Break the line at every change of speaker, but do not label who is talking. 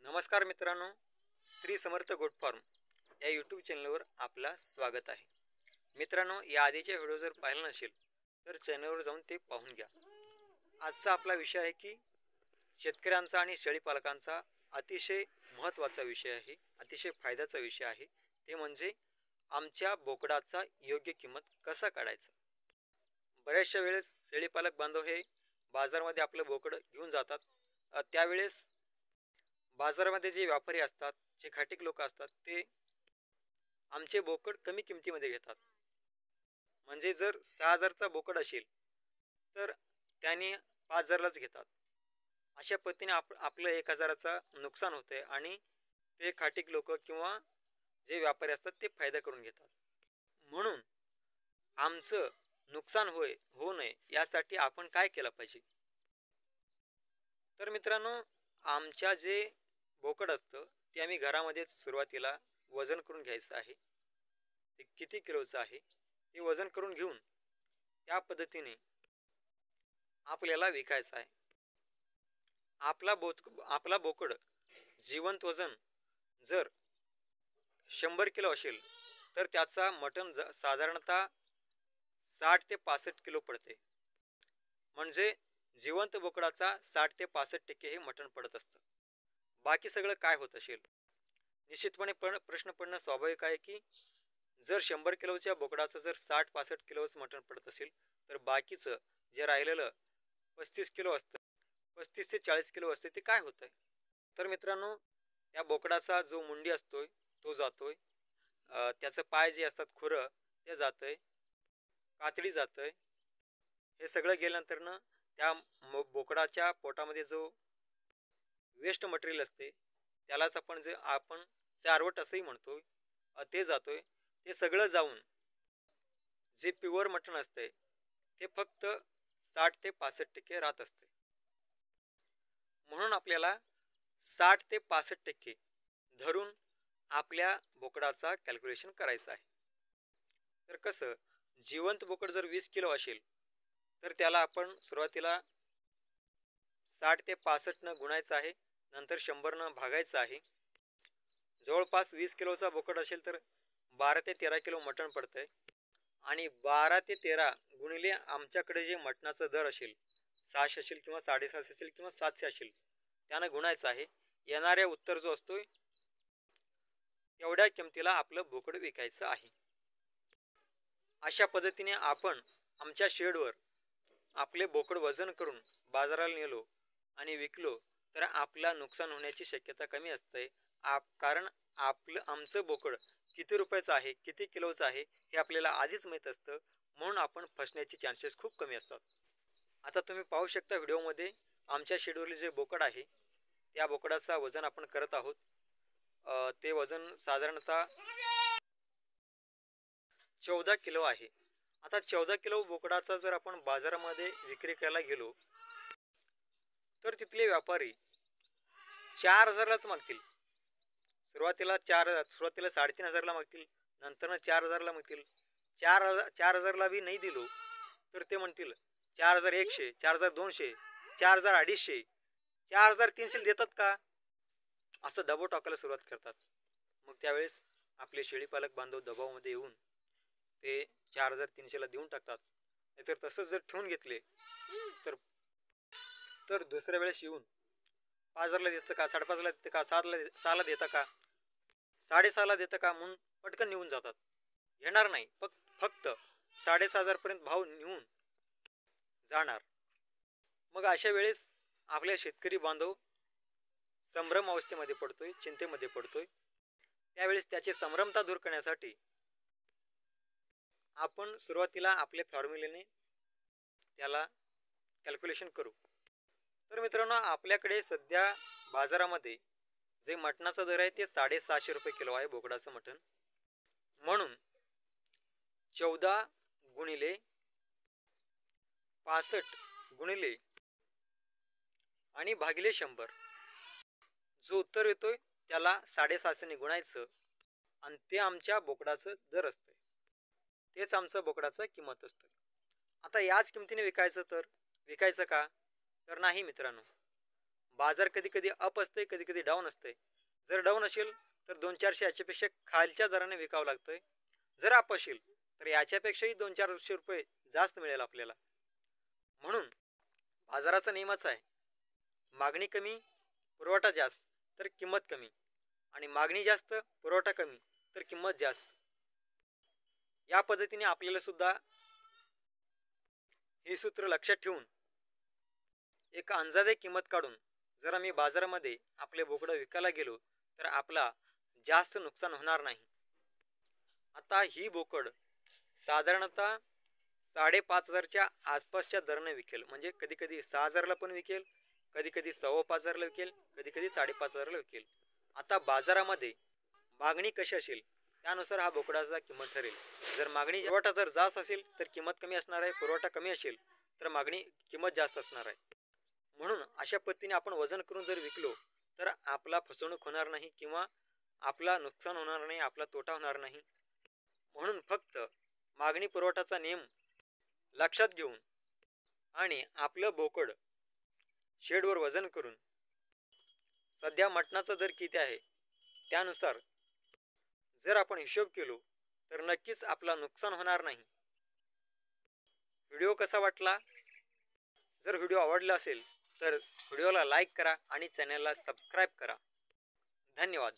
नमस्कार मित्रांनो, Shri Samarth goat farm या यूट्यूब चॅनलवर आपला स्वागत आहे. मित्रांनो, या आधीचे व्हिडिओ जर पाहिला नसेल तर चॅनलवर जाऊन ते पाहून घ्या. आजचा आपला विषय आहे की शेतकऱ्यांचा आणि शेळीपालकांचा अतिशय महत्त्वाचा विषय आहे, अतिशय फायद्याचा विषय आहे. ते म्हणजे आमच्या बोकडाचा योग्य किंमत कसा काढायचा. बऱ्याचशा वेळेस शेळीपालक बांधव हे बाजारामध्ये आपलं बोकड घेऊन जातात. त्यावेळेस बाजारामध्ये जे व्यापारी असतात, जे खाटीक लोक असतात, ते आमचे बोकड कमी किमतीमध्ये घेतात. म्हणजे जर 6,000चा बोकड असेल तर त्याने 5,000लाच घेतात. अशा पद्धतीने आपलं 1,000चा नुकसान होते आणि ते खाटीक लोक किंवा जे व्यापारी असतात ते फायदा करून घेतात. म्हणून आमचं नुकसान होऊ नये यासाठी आपण काय केलं पाहिजे. तर मित्रांनो, आमच्या जे बोकड असतं ते आम्ही घरामध्येच सुरुवातीला वजन करून घ्यायचं आहे. ते किती किलोचं आहे ते वजन करून घेऊन त्या पद्धतीने आपल्याला विकायचं आहे. आपला बोकड जिवंत वजन जर 100 किलो असेल तर त्याचा मटन साधारणतः 60 ते 65 किलो पडते. म्हणजे जिवंत बोकडाचा 60 ते 65% हे मटण पडत असतं. बाकी सगळं काय होत असेल. निश्चितपणे प्रश्न पडणं स्वाभाविक आहे की जर 100 किलोच्या बोकडाचं जर 60-65 किलोच मटण पडत असेल तर बाकीचं जे राहिलेलं 35 किलो असतं, 35 ते 40 किलो असते, ते काय होतंय. तर मित्रांनो, त्या बोकडाचा जो मुंडी असतोय तो जातोय, त्याचं पाय जे असतात खुरं ते जातंय, कातडी जातंय. हे सगळं गेल्यानंतरनं त्या बोकडाच्या पोटामध्ये जो वेस्ट मटेरियल असते त्यालाच आपण चारवट असंही म्हणतोय, ते जातोय. ते सगळं जाऊन जे प्युअर मटण असते ते फक्त 60 ते 65% राहत असते. म्हणून आपल्याला 60 ते 65% धरून आपल्या बोकडाचा कॅल्क्युलेशन करायचं आहे. तर कसं, जिवंत बोकड जर 20 किलो असेल तर त्याला आपण सुरुवातीला 60 ते 65 न गुणायचं आहे, नंतर 100 न भागायचं आहे. जवळपास 20 किलोचा बोकड असेल तर 12 ते 13 किलो मटण पडतंय. आणि 12 ते 13 गुणिले आमच्याकडे जे मटणाचा दर असेल 600 असेल किंवा 650 असेल किंवा 700 असेल त्यानं गुणायचं आहे. येणारे उत्तर जो असतोय एवढ्या किमतीला आपलं बोकड विकायचं आहे. अशा पद्धतीने आपण आमच्या शेडवर आपले बोकड वजन करून बाजाराला नेलो आणि विकलो तर आपला नुकसान होण्याची शक्यता कमी असते. कारण आमचं बोकड किती रुपयाचं आहे, किती किलोचं आहे हे आपल्याला आधीच माहीत असतं. म्हणून आपण फसण्याचे चान्सेस खूप कमी असतात. आता तुम्ही पाहू शकता व्हिडिओमध्ये आमच्या शेडवरले जे बोकड आहे त्या बोकडाचा वजन आपण करत आहोत. ते वजन साधारणतः 14 किलो आहे. आता 14 किलो बोकडाचा जर आपण बाजारामध्ये विक्री करायला गेलो तर तिथले व्यापारी 4,000लाच मागतील. सुरुवातीला 3,500ला मागतील, नंतर 4,000ला मागतील. 4,000ला बी नाही दिलो तर ते म्हणतील 4,100, 4,200, 4,250, 4,300 देतात का, असं दबाव टाकायला सुरुवात करतात. मग त्यावेळेस आपले शेळीपालक बांधव दबावामध्ये येऊन ते 4,300ला देऊन टाकतात. नाहीतर तसंच जर ठेवून घेतले तर दुसऱ्या वेळेस येऊन 5,000ला देतं का, 5,500ला देतं का, 6ला देतं का, 6.5ला देतं का म्हणून पटकन निघून जातात. येणार नाही, फक्त 6,500 पर्यंत भाव निघून जाणार. मग अशा वेळेस आपल्या शेतकरी बांधव संभ्रम अवस्थेमध्ये पडतोय, चिंतेमध्ये पडतोय. त्यावेळेस त्याची संभ्रमता दूर करण्यासाठी आपण सुरुवातीला आपल्या फॉर्म्युलेने त्याला कॅल्क्युलेशन करू. तर मित्रांनो, आपल्याकडे सध्या बाजारामध्ये जे मटणाचा दर आहे ते 650 रुपये किलो आहे बोकडाचं मटण. म्हणून 14 गुणिले 65 गुणिले आणि भागिले 100 जो उत्तर येतोय त्याला 650ने गुणायचं आणि ते आमच्या बोकडाचं दर असतं, तेच आमचं बोकडाचं किंमत असतं. आता याच किमतीने विकायचं का, तर नाही मित्रांनो. बाजार कधी कधी अप असते, कधी कधी डाऊन असते. जर डाऊन असेल तर 200-400 याच्यापेक्षा खालच्या दराने विकावं लागतंय. जर अप असेल तर याच्यापेक्षाही 200-400 रुपये जास्त मिळेल आपल्याला. म्हणून बाजाराचा नियमच आहे, मागणी कमी पुरवठा जास्त तर किंमत कमी, आणि मागणी जास्त पुरवठा कमी तर किंमत जास्त. या पद्धतीने आपल्याला सुद्धा हे सूत्र लक्षात ठेवून एक अंदाजे किंमत काढून जर आम्ही बाजारामध्ये आपले बोकडं विकायला गेलो तर आपला जास्त नुकसान होणार नाही. आता ही बोकड साधारणतः 5,500च्या आसपासच्या दराने विकेल. म्हणजे कधी कधी 6,000ला पण विकेल, कधी कधी 5,500ला विकेल, कधी कधी 5,500ला विकेल. आता बाजारामध्ये मागणी कशी असेल त्यानुसार हा बोकडाचा किंमत ठरेल. जर मागणी पुरवठा जर जास्त असेल तर किंमत कमी असणार आहे, पुरवठा कमी असेल तर मागणी किंमत जास्त असणार आहे. म्हणून अशा पद्धतीने आपण वजन करून जर विकलो तर आपला फसवणूक होणार नाही किंवा आपला नुकसान होणार नाही, आपला तोटा होणार नाही. म्हणून फक्त मागणी पुरवठाचा नियम लक्षात घेऊन आणि आपलं बोकड शेडवर वजन करून सध्या मटणाचा दर किती आहे त्यानुसार जर आपण हिशोब केलो तर नक्कीच आपला नुकसान होणार नाही. व्हिडिओ कसा वाटला? जर व्हिडिओ आवडला असेल तर व्हिडिओला लाईक करा आणि चॅनलला सबस्क्राईब करा. धन्यवाद.